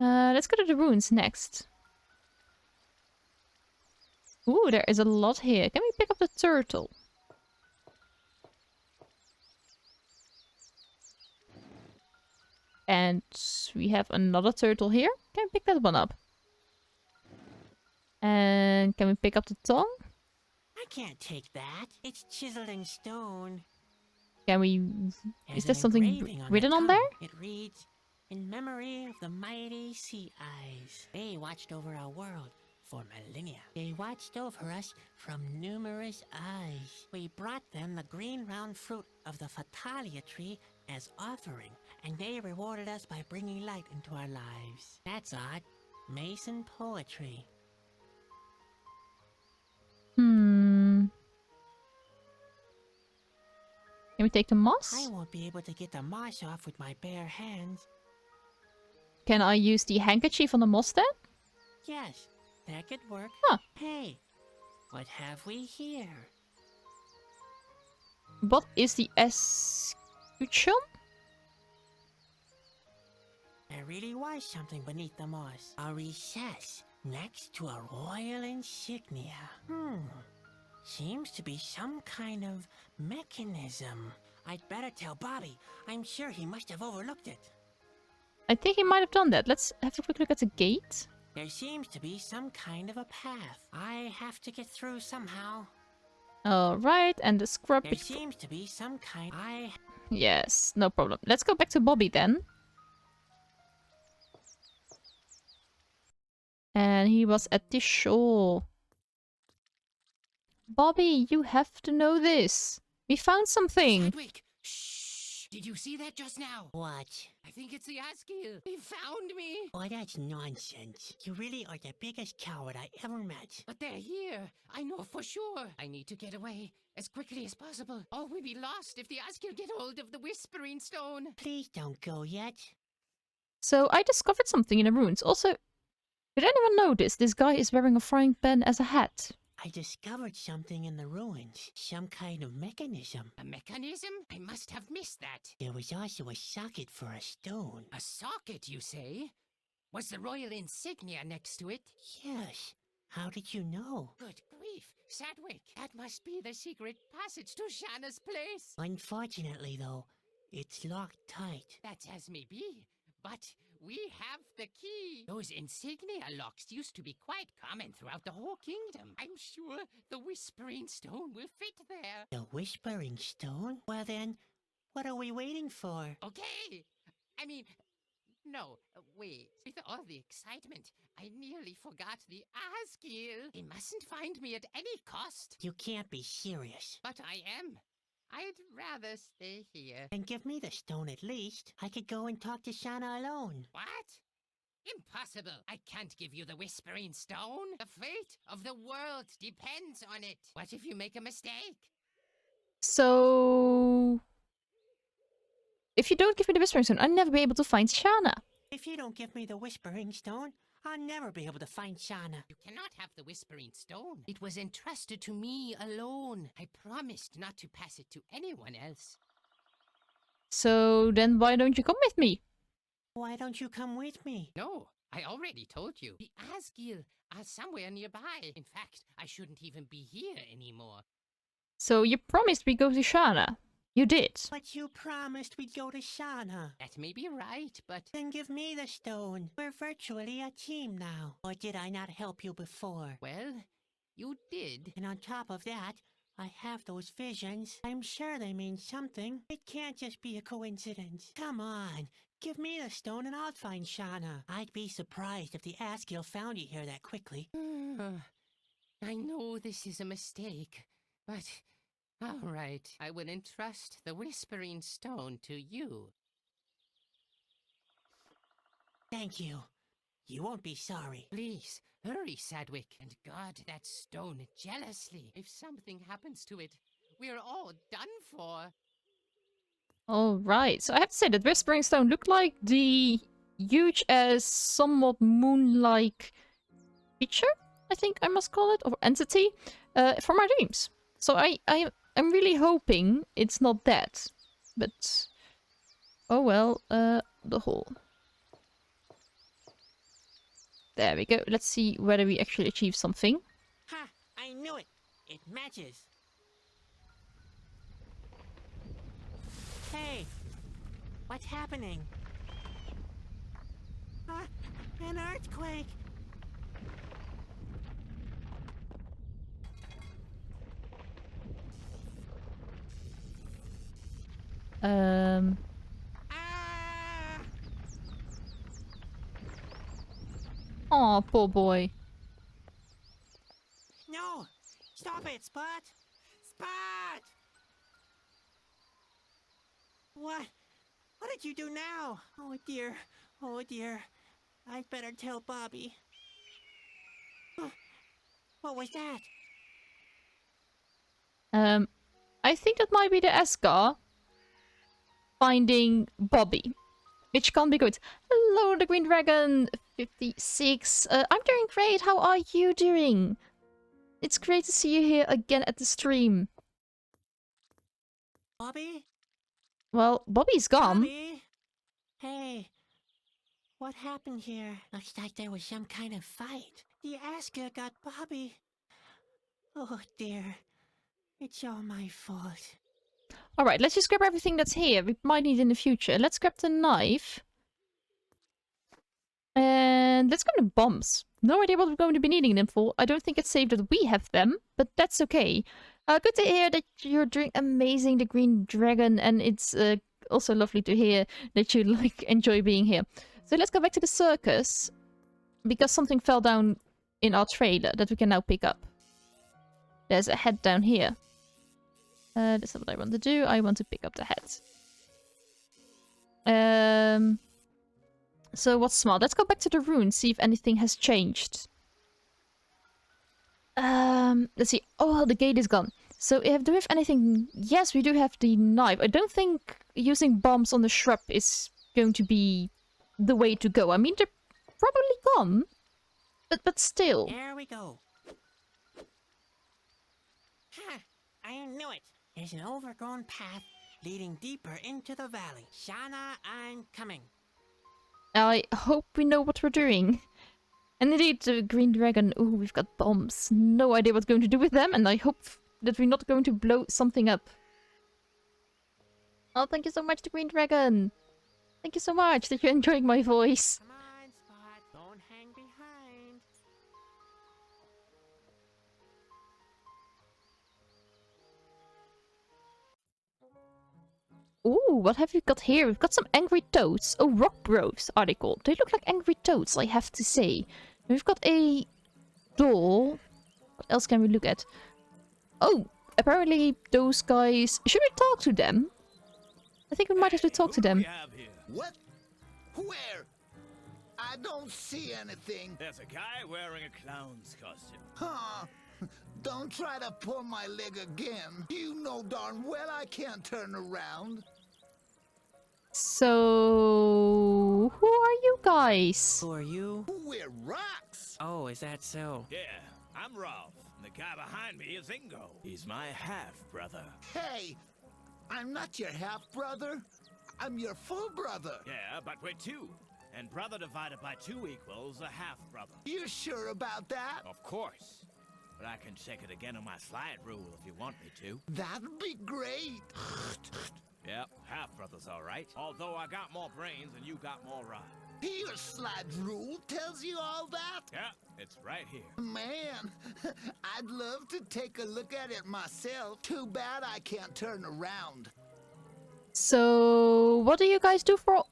Let's go to the ruins next. Ooh, there is a lot here. Can we pick up the turtle? And we have another turtle here. Can we pick that one up? And can we pick up the tongue? I can't take that. It's chiseled in stone. Can we... Is there something written on there? It reads, "In memory of the mighty sea eyes. They watched over our world for millennia. They watched over us from numerous eyes. We brought them the green round fruit of the Fatalia tree as offering, and they rewarded us by bringing light into our lives." That's odd. Mason poetry. Can we take the moss? I won't be able to get the moss off with my bare hands. Can I use the handkerchief on the moss then? Yes, that could work. Huh. Hey, what have we here? What is the escutcheon? There really was something beneath the moss. A recess next to a royal insignia. Seems to be some kind of mechanism. I'd better tell Bobby. I'm sure he must have overlooked it. I think he might have done that. Let's have a quick look at the gate. There seems to be some kind of a path. I have to get through somehow. Alright, and the scrub... There seems to be some kind... Yes, no problem. Let's go back to Bobby then. And he was at the shore. Bobby, you have to know this. We found something. Sadwick! Shh! Did you see that just now? What? I think it's the Askew. They found me. Oh, that's nonsense. You really are the biggest coward I ever met. But they're here. I know for sure. I need to get away as quickly as possible. Or we'll be lost if the Askew get hold of the Whispering Stone. Please don't go yet. So I discovered something in the ruins. Also, did anyone notice this guy is wearing a frying pan as a hat? I discovered something in the ruins. Some kind of mechanism. A mechanism? I must have missed that. There was also a socket for a stone. A socket, you say? Was the royal insignia next to it? Yes. How did you know? Good grief, Sadwick. That must be the secret passage to Shanna's place. Unfortunately, though, it's locked tight. That's as may be. But we have the key. Those insignia locks used to be quite common throughout the whole kingdom. I'm sure the Whispering Stone will fit there. The Whispering Stone? Well then, what are we waiting for? Okay. I mean, no, wait. With all the excitement, I nearly forgot the Askew. They mustn't find me at any cost. You can't be serious. But I am. I'd rather stay here. And give me the stone at least. I could go and talk to Shanna alone. What? Impossible. I can't give you the Whispering Stone. The fate of the world depends on it. What if you make a mistake? So... if you don't give me the Whispering Stone, I'll never be able to find Shanna. If you don't give me the Whispering Stone, I'll never be able to find Shanna. You cannot have the Whispering Stone. It was entrusted to me alone. I promised not to pass it to anyone else. So then why don't you come with me? Why don't you come with me? No, I already told you. The Askew are somewhere nearby. In fact, I shouldn't even be here anymore. So you promised we go to Shanna. You did. But you promised we'd go to Shanna. That may be right, but... Then give me the stone. We're virtually a team now. Or did I not help you before? Well, you did. And on top of that, I have those visions. I'm sure they mean something. It can't just be a coincidence. Come on. Give me the stone and I'll find Shanna. I'd be surprised if the Askew found you here that quickly. I know this is a mistake, but... all right, I will entrust the Whispering Stone to you. Thank you. You won't be sorry. Please, hurry, Sadwick, and guard that stone jealously. If something happens to it, we're all done for. Alright, so I have to say that Whispering Stone looked like the huge as somewhat moon-like creature, I think I must call it, or entity, from my dreams. So I'm really hoping it's not that. But, oh well, the hole. There we go. Let's see whether we actually achieve something. Ha! I knew it. It matches. Hey, what's happening? An earthquake. Um... Ah! Oh, poor boy. No! Stop it, Spot! Spot! What? What did you do now? Oh dear. Oh dear. I'd better tell Bobby. What was that? I think that might be the Escar finding Bobby, which can't be good. Hello, the Green Dragon 56. I'm doing great. How are you doing? It's great to see you here again at the stream. Bobby? Well, Bobby's gone. Bobby? Hey, what happened here? Looks like there was some kind of fight. The Asker got Bobby. Oh dear. It's all my fault. Alright, let's just grab everything that's here. We might need in the future. Let's grab the knife. And let's grab the bombs. No idea what we're going to be needing them for. I don't think it's safe that we have them, but that's okay. Good to hear that you're doing amazing, the Green Dragon, and it's also lovely to hear that you enjoy being here. So let's go back to the circus, because something fell down in our trailer that we can now pick up. There's a head down here. That's not what I want to do. I want to pick up the head. So what's smart? Let's go back to the rune, see if anything has changed. Let's see. Oh, the gate is gone. So do we have anything? Yes, we do have the knife. I don't think using bombs on the shrub is going to be the way to go. I mean, they're probably gone, but still. There we go. Ha! I knew it. There's an overgrown path leading deeper into the valley. Shana, I'm coming. I hope we know what we're doing. And indeed, the Green Dragon. Ooh, we've got bombs. No idea what's going to do with them, and I hope that we're not going to blow something up. Oh, thank you so much, the Green Dragon. Thank you so much that you're enjoying my voice. Come on, Spot. Don't hang behind. Ooh, what have we got here? We've got some angry toads. Oh, rock bros are they called? They look like angry toads, I have to say. We've got a doll. What else can we look at? Oh, apparently those guys... Should we talk to them? I think we might have to talk to them. What? Where? I don't see anything. There's a guy wearing a clown's costume. Huh? Don't try to pull my leg again. You know darn well I can't turn around. So... who are you guys? Who are you? We're rocks. Oh, is that so? Yeah, I'm Rolf. And the guy behind me is Ingo. He's my half-brother. Hey, I'm not your half-brother. I'm your full brother. Yeah, but we're two. And brother divided by 2 equals a half-brother. You sure about that? Of course. But I can check it again on my slide rule if you want me to. That'd be great. Yep, half-brother's all right. Although I got more brains and you got more rhyme. Your slide rule tells you all that? Yeah, it's right here. Man, I'd love to take a look at it myself. Too bad I can't turn around. So, what do you guys do for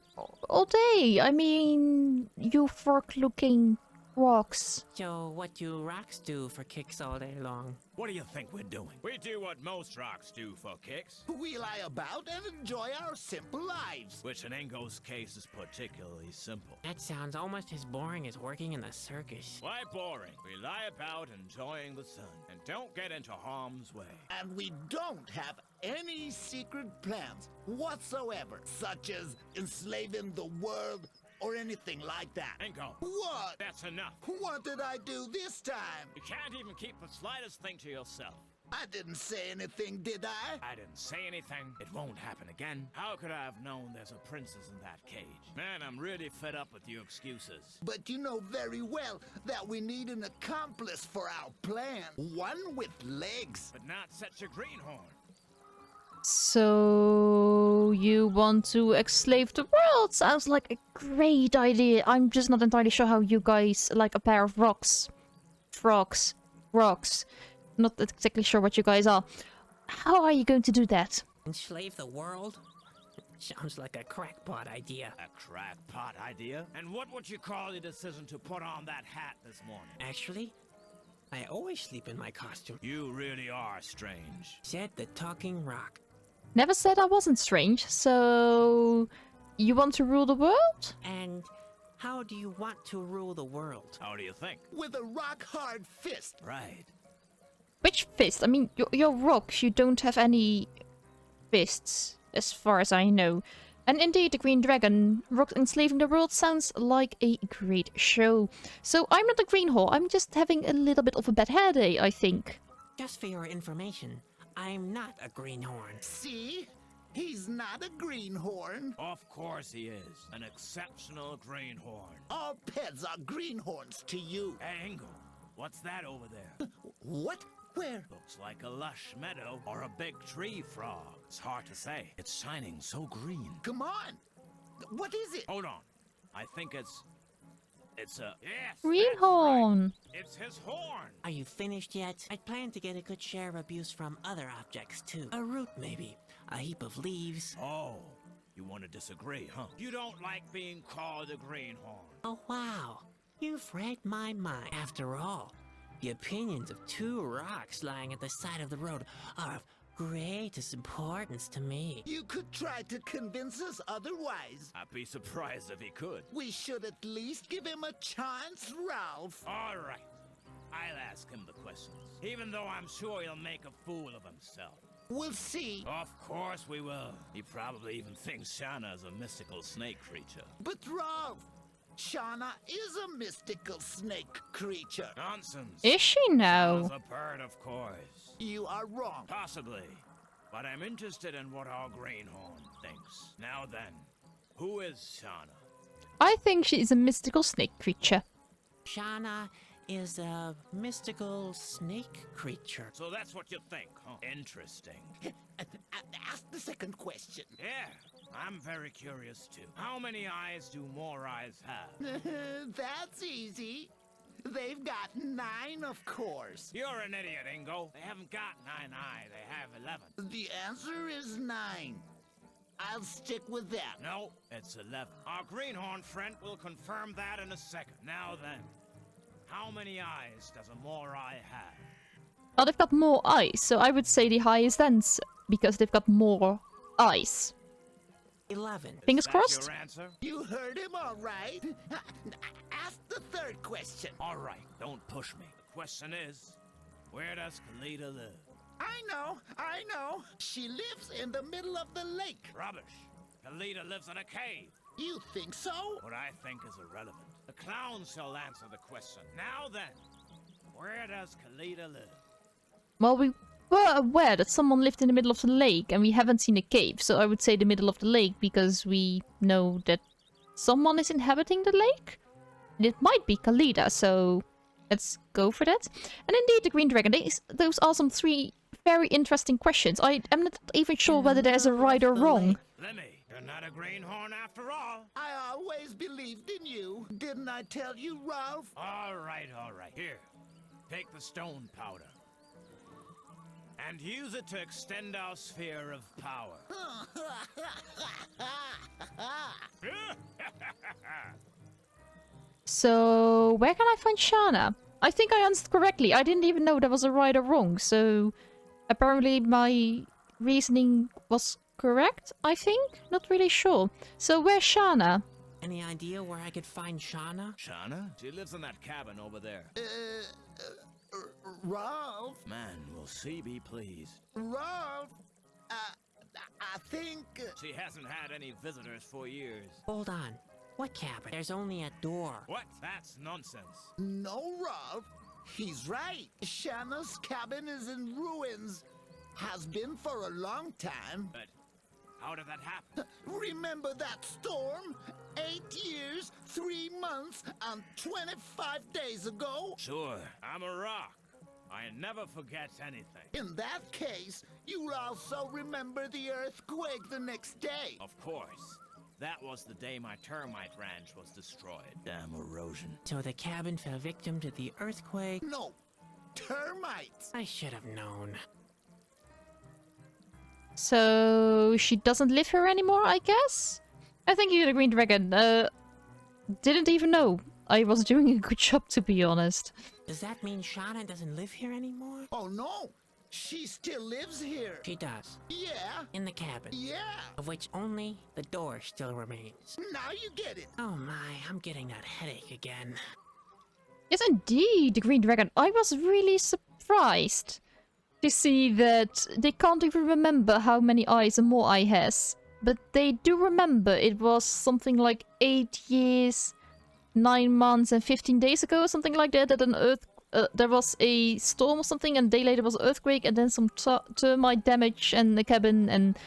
all day? I mean, you fork-looking rocks. So, what do rocks do for kicks all day long? What do you think we're doing? We do what most rocks do for kicks. We lie about and enjoy our simple lives. Which in Ingo's case is particularly simple. That sounds almost as boring as working in the circus. Why boring? We lie about enjoying the sun and don't get into harm's way. And we don't have any secret plans whatsoever, such as enslaving the world or anything like that. Ingo, What? that's enough. What did I do this time? You can't even keep the slightest thing to yourself. I didn't say anything, did I? I didn't say anything. It won't happen again. How could I have known there's a princess in that cage? Man, I'm really fed up with your excuses. But you know very well that we need an accomplice for our plan. One with legs. But not such a greenhorn. So you want to enslave the world? Sounds like a great idea. I'm just not entirely sure how you guys like a pair of rocks. Frogs. Rocks. Not exactly sure what you guys are. How are you going to do that? Enslave the world? Sounds like a crackpot idea. A crackpot idea? And what would you call your decision to put on that hat this morning? Actually, I always sleep in my costume. You really are strange. Said the talking rock. Never said I wasn't strange, so... You want to rule the world? And how do you want to rule the world? How do you think? With a rock-hard fist. Right. Which fist? I mean, you're rocks, you don't have any fists, as far as I know. And indeed, the Green Dragon, Rock Enslaving the World sounds like a great show. So I'm not a greenhorn, I'm just having a little bit of a bad hair day, I think. Just for your information, I'm not a greenhorn. See? He's not a greenhorn. Of course he is. An exceptional greenhorn. All pets are greenhorns to you. Hey, Ingo, what's that over there? What? Where? Looks like a lush meadow or a big tree frog. It's hard to say. It's shining so green. Come on. What is it? Hold on. I think it's a... Yes! Greenhorn! That's right. It's his horn! Are you finished yet? I'd plan to get a good share of abuse from other objects, too. A root, maybe. A heap of leaves. Oh, you want to disagree, huh? You don't like being called a greenhorn. Oh, wow. You've read my mind. After all, the opinions of two rocks lying at the side of the road are of greatest importance to me. You could try to convince us otherwise. I'd be surprised if he could. We should at least give him a chance, Ralph. All right. I'll ask him the questions, even though I'm sure he'll make a fool of himself. We'll see. Of course we will. He probably even thinks Shauna is a mystical snake creature. But Ralph, Shauna is a mystical snake creature. Nonsense. Is she now? Shauna's a bird, of course. You are wrong. Possibly. But I'm interested in what our greenhorn thinks. Now then, who is Shauna? I think she is a mystical snake creature. Shauna is a mystical snake creature. So that's what you think, huh? Interesting. Ask the second question. Yeah, I'm very curious too. How many eyes do more eyes have? That's easy. They've got 9, of course. You're an idiot, Ingo. They haven't got 9 eyes, they have 11. The answer is 9. I'll stick with that. No, it's 11. Our greenhorn friend will confirm that in a second. Now then, how many eyes does a more eye have? Well, they've got more eyes, so I would say the highest ends, because they've got more eyes. 11. Fingers Is that crossed. your answer? You heard him all right. Ask the third question. All right, don't push me. The question is, where does Khaleda live? I know. She lives in the middle of the lake. Rubbish. Khaleda lives in a cave. You think so? What I think is irrelevant. The clown shall answer the question. Now then, where does Khaleda live? Well, we were aware that someone lived in the middle of the lake, and we haven't seen a cave, so I would say the middle of the lake, because we know that someone is inhabiting the lake. And it might be Khaleda, so let's go for that. And indeed, the Green Dragon, those are some 3 very interesting questions. I am not even sure whether there's a right or wrong. Lemmy, you're not a greenhorn after all. I always believed in you. Didn't I tell you, Ralph? All right. Here, take the stone powder. And use it to extend our sphere of power. So, where can I find Shauna? I think I answered correctly. I didn't even know there was a right or wrong, so apparently my reasoning was correct, I think? Not really sure. So, where's Shauna? Any idea where I could find Shauna? Shauna? She lives in that cabin over there. Ralph? Man, will she be pleased. Ralph? I think... She hasn't had any visitors for years. Hold on. What cabin? There's only a door. What? That's nonsense. No, Ralph. He's right. Shanna's cabin is in ruins. Has been for a long time. But how did that happen? Remember that storm? 8 years, 3 months, and 25 days ago? Sure, I'm a rock. I never forget anything. In that case, you'll also remember the earthquake the next day. Of course. That was the day my termite ranch was destroyed. Damn erosion. So the cabin fell victim to the earthquake? No, termites. I should have known. So she doesn't live here anymore, I guess? I think you, the Green Dragon, didn't even know I was doing a good job, to be honest. Does that mean Shanna doesn't live here anymore? Oh no, she still lives here. She does. Yeah, In the cabin. yeah. Of which only the door still remains. Now you get it. Oh my, I'm getting that headache again. Yes, indeed, the Green Dragon. I was really surprised to see that they can't even remember how many eyes a Moai has. But they do remember it was something like 8 years, 9 months and 15 days ago, something like that, that there was a storm or something, and a day later was an earthquake, and then some termite damage and the cabin, and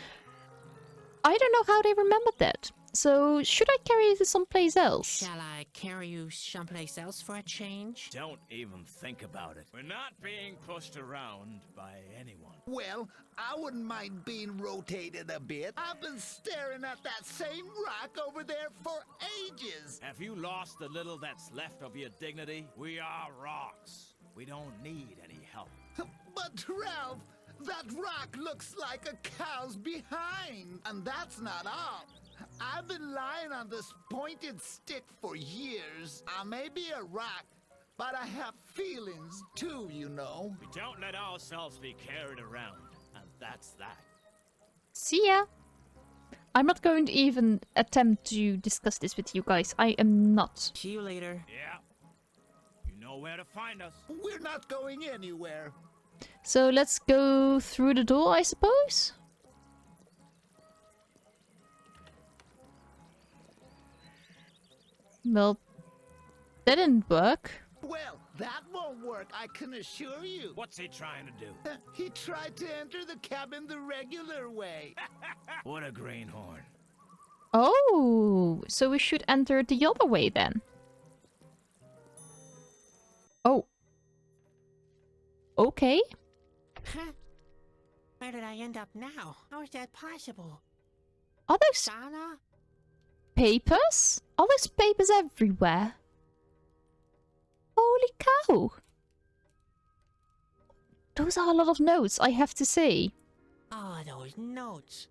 I don't know how they remembered that. So, should I carry you to someplace else? Shall I carry you someplace else for a change? Don't even think about it. We're not being pushed around by anyone. Well, I wouldn't mind being rotated a bit. I've been staring at that same rock over there for ages. Have you lost the little that's left of your dignity? We are rocks. We don't need any help. But Ralph, that rock looks like a cow's behind. And that's not all. I've been lying on this pointed stick for years. I may be a rock, but I have feelings too, you know. We don't let ourselves be carried around, and that's that. See ya! I'm not going to even attempt to discuss this with you guys. I am not. See you later. Yeah. You know where to find us. We're not going anywhere. So let's go through the door, I suppose? Well, that didn't work. Well, that won't work, I can assure you. What's he trying to do? He tried to enter the cabin the regular way. What a greenhorn. Oh, so we should enter the other way then. Oh. Okay. Huh? Where did I end up now? How is that possible? Are those Shanna? papers? Are those papers everywhere? Holy cow! Those are a lot of notes, I have to say. Oh, those notes.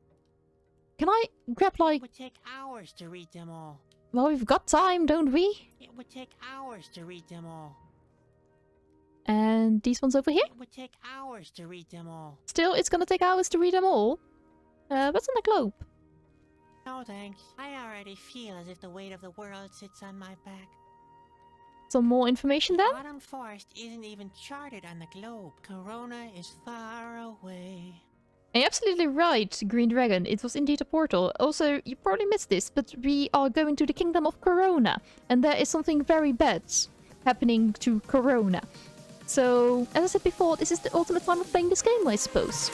Can I grab It like... would take hours to read them all. Well, we've got time, don't we? It would take hours to read them all. And these ones over here? It would take hours to read them all. Still, it's gonna take hours to read them all. What's on the globe? No thanks. I already feel as if the weight of the world sits on my back. Some more information then? Autumn Forest isn't even charted on the globe. Corona is far away. You're absolutely right, Green Dragon. It was indeed a portal. Also, you probably missed this, but we are going to the Kingdom of Corona. And there is something very bad happening to Corona. So, as I said before, this is the ultimate time of playing this game, I suppose.